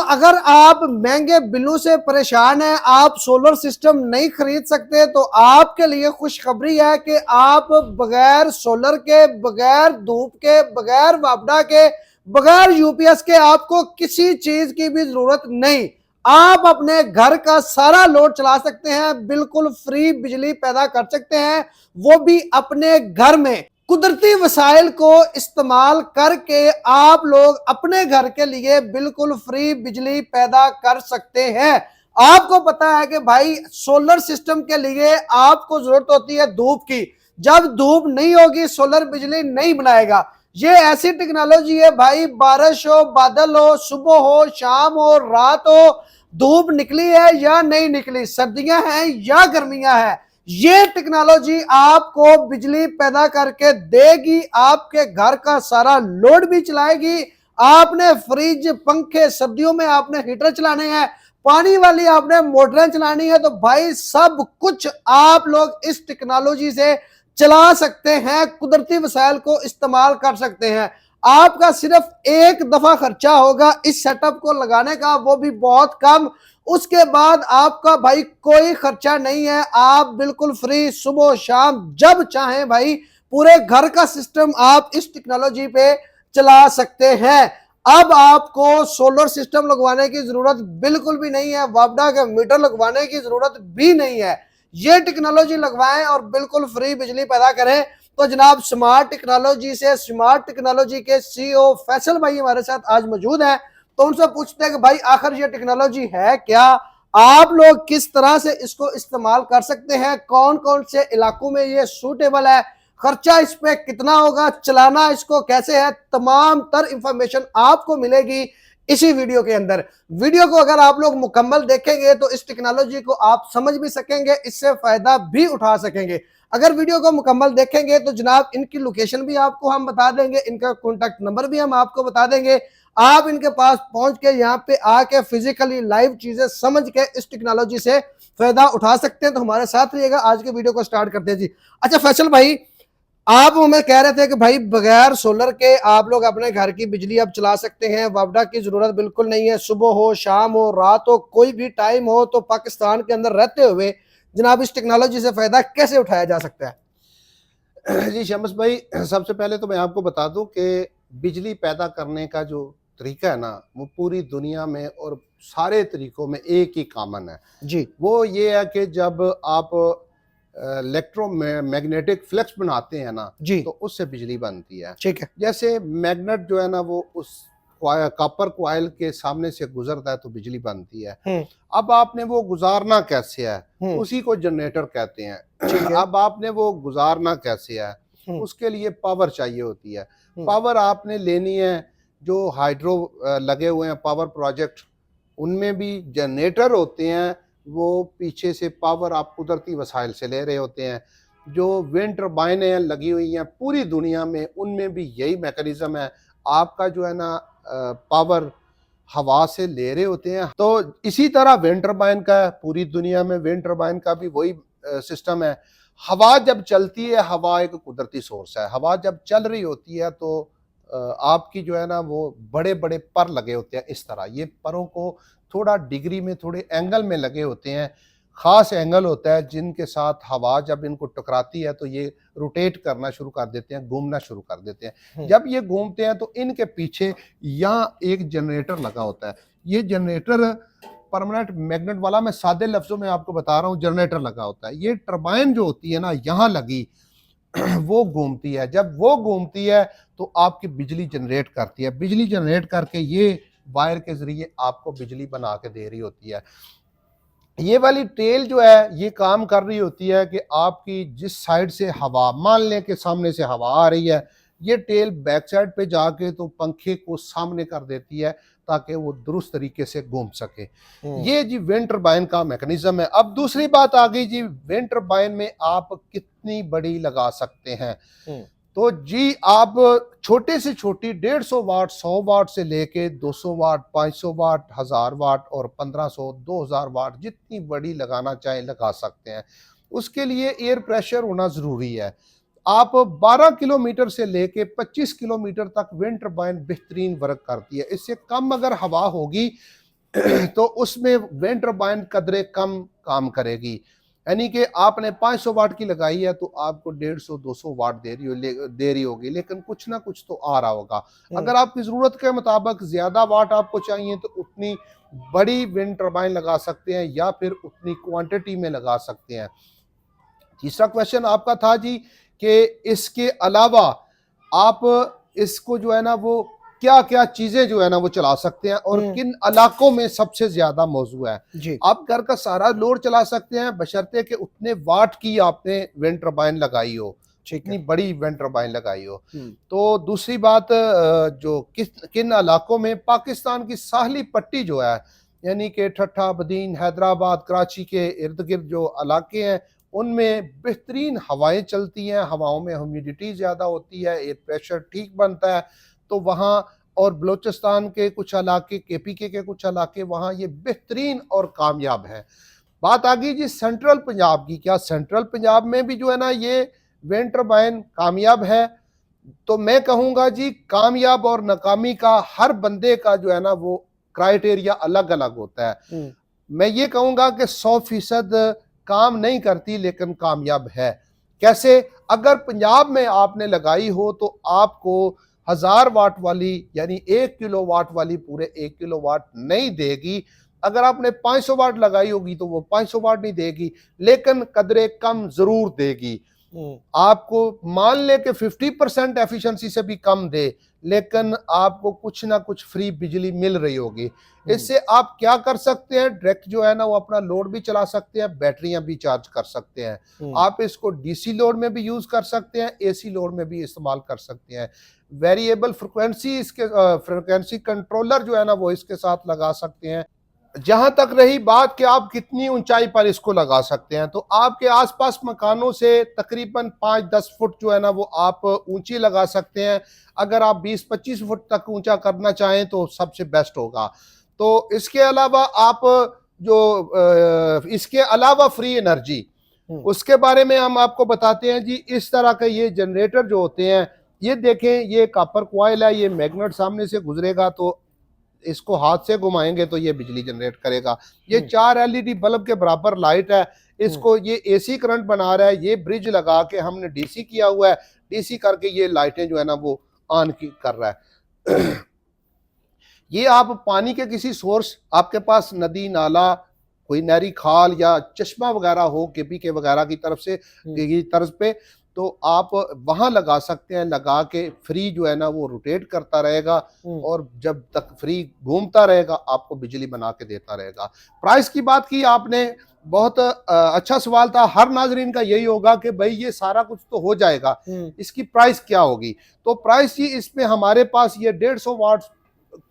अगर आप महंगे बिलों से परेशान हैं, आप सोलर सिस्टम नहीं खरीद सकते, तो आपके लिए खुशखबरी है कि आप बगैर सोलर के, बगैर धूप के, बगैर वापडा के, बगैर यूपीएस के आपको किसी चीज की भी जरूरत नहीं। आप अपने घर का सारा लोड चला सकते हैं, बिल्कुल फ्री बिजली पैदा कर सकते हैं, वो भी अपने घर में। कुदरती वसाइल को इस्तेमाल करके आप लोग अपने घर के लिए बिल्कुल फ्री बिजली पैदा कर सकते हैं। आपको पता है कि भाई सोलर सिस्टम के लिए आपको जरूरत होती है धूप की। जब धूप नहीं होगी सोलर बिजली नहीं बनाएगा। ये ऐसी टेक्नोलॉजी है भाई, बारिश हो, बादल हो, सुबह हो, शाम हो, रात हो, धूप निकली है या नहीं निकली, सर्दियां हैं या गर्मियां हैं, ये टेक्नोलॉजी आपको बिजली पैदा करके देगी, आपके घर का सारा लोड भी चलाएगी। आपने फ्रिज, पंखे, सर्दियों में आपने हीटर चलाने हैं, पानी वाली आपने मोटरें चलानी है, तो भाई सब कुछ आप लोग इस टेक्नोलॉजी से चला सकते हैं, कुदरती वसाइल को इस्तेमाल कर सकते हैं। आपका सिर्फ एक दफा खर्चा होगा इस सेटअप को लगाने का, वो भी बहुत कम। उसके बाद आपका भाई कोई खर्चा नहीं है, आप बिल्कुल फ्री सुबह शाम जब चाहें भाई पूरे घर का सिस्टम आप इस टेक्नोलॉजी पे चला सकते हैं। अब आपको सोलर सिस्टम लगवाने की जरूरत बिल्कुल भी नहीं है, वापडा के मीटर लगवाने की जरूरत भी नहीं है। ये टेक्नोलॉजी लगवाएं और बिल्कुल फ्री बिजली पैदा करें। तो जनाब स्मार्ट टेक्नोलॉजी से, स्मार्ट टेक्नोलॉजी के सीईओ फैसल भाई हमारे साथ आज मौजूद हैं, तो उनसे पूछते हैं कि भाई आखिर ये टेक्नोलॉजी है क्या, आप लोग किस तरह से इसको इस्तेमाल कर सकते हैं, कौन कौन से इलाकों में ये सूटेबल है, खर्चा इस पे कितना होगा, चलाना इसको कैसे है, तमाम तर इंफॉर्मेशन आपको मिलेगी इसी वीडियो के अंदर। वीडियो को अगर आप लोग मुकम्मल देखेंगे तो इस टेक्नोलॉजी को आप समझ भी सकेंगे, इससे फायदा भी उठा सकेंगे। अगर वीडियो को मुकम्मल देखेंगे तो जनाब इनकी लोकेशन भी आपको हम बता देंगे, इनका कॉन्टैक्ट नंबर भी हम आपको बता देंगे। आप इनके पास पहुंच के यहाँ पे आके फिजिकली लाइव चीजें समझ के इस टेक्नोलॉजी से फायदा उठा सकते हैं। तो हमारे साथ रहिएगा, आज के वीडियो को स्टार्ट करते हैं जी। अच्छा फैसल भाई, आप हमें कह रहे थे कि भाई बगैर सोलर के आप लोग अपने घर की बिजली अब चला सकते हैं, वापडा की जरूरत बिल्कुल नहीं है, सुबह हो, शाम हो, रात हो, कोई भी टाइम हो। तो पाकिस्तान के अंदर रहते हुए जनाब इस टेक्नोलॉजी से फायदा कैसे उठाया जा सकता है? जी शम्स भाई, सबसे पहले तो मैं आपको बता दूं कि बिजली पैदा करने का जो तरीका है ना, वो पूरी दुनिया में और सारे तरीकों में एक ही कॉमन है जी। वो ये है कि जब आप इलेक्ट्रोमैग्नेटिक फ्लक्स बनाते हैं ना जी, तो उससे बिजली बनती है। ठीक है। जैसे मैग्नेट जो है ना वो उस कॉपर कॉइल के सामने से गुजरता है तो बिजली बनती है। अब आपने वो गुजारना कैसे है, उसी को जनरेटर कहते हैं। अब आपने वो गुजारना कैसे है, उसके लिए पावर चाहिए होती है। पावर आपने लेनी है, जो हाइड्रो लगे हुए हैं पावर प्रोजेक्ट, उनमें भी जनरेटर होते हैं, वो पीछे से पावर आप कुदरती वसाइल से ले रहे होते हैं। जो विंड टर्बाइनें लगी हुई हैं पूरी दुनिया में, उनमें भी यही मैकेनिज्म है, आपका जो है ना पावर हवा से ले रहे होते हैं। तो इसी तरह विंड टर्बाइन का है, पूरी दुनिया में विंड टर्बाइन का भी वही सिस्टम है। हवा जब चलती है, हवा एक कुदरती सोर्स है, हवा जब चल रही होती है तो आपकी जो है ना वो बड़े बड़े पर लगे होते हैं इस तरह, ये परों को थोड़ा डिग्री में, थोड़े एंगल में लगे होते हैं, खास एंगल होता है जिनके साथ हवा जब इनको टकराती है तो ये रोटेट करना शुरू कर देते हैं, घूमना शुरू कर देते हैं। जब ये घूमते हैं तो इनके पीछे यहाँ एक जनरेटर लगा होता है। ये जनरेटर परमानेंट मैग्नेट वाला, मैं सादे लफ्जों में आपको बता रहा हूँ, जनरेटर लगा होता है। ये टरबाइन जो होती है ना यहाँ लगी वो घूमती है, जब वो घूमती है तो आपकी बिजली जनरेट करती है, बिजली जनरेट करके ये वायर के जरिए आपको बिजली बना के दे रही होती है। ये वाली टेल जो है ये काम कर रही होती है कि आपकी जिस साइड से हवा, मान लें कि सामने से हवा आ रही है, ये टेल बैक साइड पे जाके तो पंखे को सामने कर देती है ताकि वो दुरुस्त तरीके से घूम सके। ये जी विंड टर्बाइन का मैकेनिज्म है। अब दूसरी बात आ गई जी, विंड टर्बाइन में आप कितनी बड़ी लगा सकते हैं। तो जी आप छोटे से छोटी 150 वाट, 100 वाट से लेके 200 वाट, 500 वाट, 1000 वाट और 1500, 2000 वाट, जितनी बड़ी लगाना चाहे लगा सकते हैं। उसके लिए एयर प्रेशर होना ज़रूरी है। आप 12 किलोमीटर से लेके 25 किलोमीटर तक विंड टर्बाइन बेहतरीन वर्क करती है। इससे कम अगर हवा होगी तो उसमें विंड टर्बाइन कदरे कम काम करेगी। यानी कि आपने 500 वाट की लगाई है तो आपको 150-200 वाट दे रही होगी, लेकिन कुछ ना कुछ तो आ रहा होगा। अगर आपकी ज़रूरत के मुताबिक ज़्यादा वाट आपको चाहिए तो उतनी बड़ी विंड टर्बाइन लगा सकते हैं या फिर उतनी क्वांटिटी में लगा सकते हैं। तीसरा क्वेश्चन आपका था जी कि इसके अलावा आप इसको जो है ना वो क्या क्या चीजें जो है ना वो चला सकते हैं और किन इलाकों में सबसे ज्यादा मौजू है जी। आप घर का सारा लोड चला सकते हैं बशर्ते कि उतने वाट की आपने विंड टर्बाइन लगाई हो, इतनी बड़ी विंड टर्बाइन लगाई हो। तो दूसरी बात जो किन इलाकों में, पाकिस्तान की साहली पट्टी जो है यानी कि ठट्ठा, बदीन, हैदराबाद, कराची के इर्द गिर्द जो इलाके हैं उनमें बेहतरीन हवाएं चलती हैं, हवाओं में ह्यूमिडिटी ज़्यादा होती है, एयर प्रेशर ठीक बनता है, तो वहाँ और बलूचिस्तान के कुछ इलाके, KPK के कुछ इलाके, वहाँ ये बेहतरीन और कामयाब है। बात आ गई जी सेंट्रल पंजाब की, क्या सेंट्रल पंजाब में भी जो है ना ये विंड टर्बाइन कामयाब है? तो मैं कहूँगा जी कामयाब और नाकामी का हर बंदे का जो है ना वो क्राइटेरिया अलग अलग होता है। मैं ये कहूँगा कि 100% काम नहीं करती लेकिन कामयाब है। कैसे? अगर पंजाब में आपने लगाई हो तो आपको 1000 वाट वाली यानी 1 किलोवाट वाली पूरे 1 किलोवाट नहीं देगी। अगर आपने 500 वाट लगाई होगी तो वो 500 वाट नहीं देगी, लेकिन कदरे कम जरूर देगी। आपको मान ले कि 50% एफिशिएंसी से भी कम दे, लेकिन आपको कुछ ना कुछ फ्री बिजली मिल रही होगी। इससे आप क्या कर सकते हैं, डायरेक्ट जो है ना वो अपना लोड भी चला सकते हैं, बैटरियां भी चार्ज कर सकते हैं। आप इसको डीसी लोड में भी यूज कर सकते हैं, एसी लोड में भी इस्तेमाल कर सकते हैं। वेरिएबल फ्रिक्वेंसी, इसके फ्रिक्वेंसी कंट्रोलर जो है ना वो इसके साथ लगा सकते हैं। जहां तक रही बात कि आप कितनी ऊंचाई पर इसको लगा सकते हैं, तो आपके आसपास मकानों से तकरीबन 5-10 फुट जो है ना वो आप ऊंची लगा सकते हैं। अगर आप 20-25 फुट तक ऊंचा करना चाहें तो सबसे बेस्ट होगा। तो इसके अलावा आप इसके अलावा फ्री एनर्जी, उसके बारे में हम आपको बताते हैं जी। इस तरह के ये जनरेटर जो होते हैं, ये देखें, ये कॉपर कॉइल है, ये मैग्नेट सामने से गुजरेगा तो इसको हाथ से घुमाएंगे तो ये बिजली जनरेट करेगा। ये 4 LED बल्ब के बराबर लाइट है। इसको ये AC करंट बना रहा है, ये ब्रिज लगा के हमने DC किया हुआ है, DC करके ये लाइटें जो है ना वो ऑन कर रहा है। ये आप पानी के किसी सोर्स, आपके पास नदी, नाला, कोई नहरी खाल या चश्मा वगैरह हो KPK वगैरह की तरफ से की तर्ज पे, तो आप वहां लगा सकते हैं। लगा के फ्री जो है ना वो रोटेट करता रहेगा और जब तक फ्री घूमता रहेगा आपको बिजली बना के देता रहेगा। प्राइस की बात की आपने, बहुत अच्छा सवाल था। हर नाजरीन का यही होगा कि भाई ये सारा कुछ तो हो जाएगा, इसकी प्राइस क्या होगी? तो प्राइस ही इसमें हमारे पास ये 150 वाट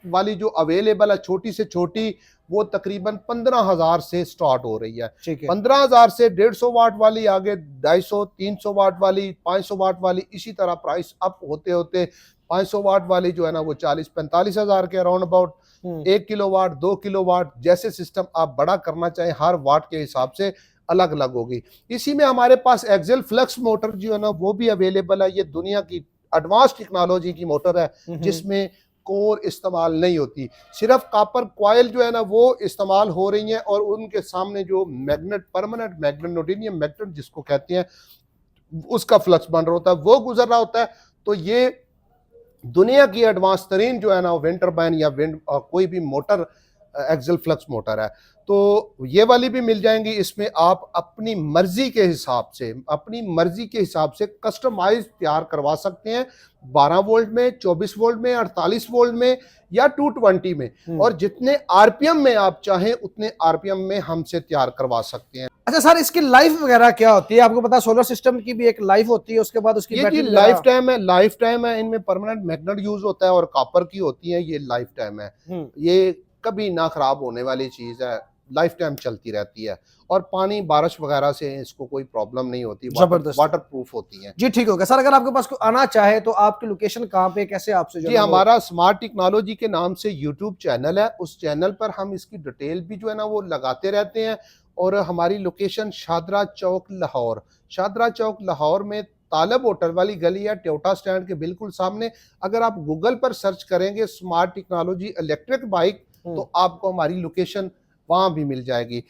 वाली जो अवेलेबल है, छोटी से छोटी, वो तकरीबन 15,000 से स्टार्ट हो रही है। 15,000 से 150 वाट वाली, आगे 250, 300 वाट वाली, 500 वाट वाली, इसी तरह प्राइस अप होते होते 500 वाट वाली जो है ना वो 40-45 हजार के अराउंड अबाउट। 1 किलोवाट, 2 किलोवाट, जैसे सिस्टम आप बड़ा करना चाहें हर वाट के हिसाब से अलग अलग होगी। इसी में हमारे पास एक्सेल फ्लक्स मोटर जो है ना वो भी अवेलेबल है। ये दुनिया की एडवांस टेक्नोलॉजी की मोटर है जिसमें कोर इस्तेमाल नहीं होती, सिर्फ कॉपर कॉइल जो है ना वो इस्तेमाल हो रही हैं और उनके सामने जो मैग्नेट, परमानेंट मैग्नेट, नोडिनियम मैग्नेट जिसको कहते हैं, उसका फ्लक्स बन रहा होता है, वो गुजर रहा होता है। तो ये दुनिया की एडवांस तरीन जो है ना विंड टर्बाइन या विंड कोई भी मोटर एक्सेल फ्लक्स मोटर है। तो ये वाली भी मिल जाएंगी। इसमें आप अपनी मर्जी के हिसाब से कस्टमाइज तैयार करवा सकते हैं, 12 वोल्ट में, 24 वोल्ट में, 48 वोल्ट में या 220 में, और जितने RPM में आप चाहें उतने RPM में हमसे तैयार करवा सकते हैं। अच्छा सर, इसकी लाइफ वगैरह क्या होती है? आपको पता है सोलर सिस्टम की भी एक लाइफ होती है, उसके बाद उसकी ये लाइफ टाइम है। इनमें परमानेंट मैग्नेट यूज होता है और कॉपर की होती है। ये लाइफ टाइम है, ये कभी ना खराब होने वाली चीज है, लाइफ टाइम चलती रहती है। और पानी, बारिश वगैरह से इसको कोई प्रॉब्लम नहीं होती, वाटर प्रूफ होती है। जी ठीक होगा सर। अगर आपके पास कोई आना चाहे तो आपकी लोकेशन कहाँ पे, कैसे आपसे? जी, हमारा स्मार्ट टेक्नोलॉजी के नाम से यूट्यूब चैनल है, उस चैनल पर हम इसकी डिटेल भी जो है ना वो लगाते रहते हैं। और हमारी लोकेशन शादरा चौक लाहौर, शादरा चौक लाहौर में तालब होटल वाली गली है, टोयोटा स्टैंड के बिल्कुल सामने। अगर आप गूगल पर सर्च करेंगे स्मार्ट टेक्नोलॉजी इलेक्ट्रिक बाइक तो आपको हमारी लोकेशन वहां भी मिल जाएगी।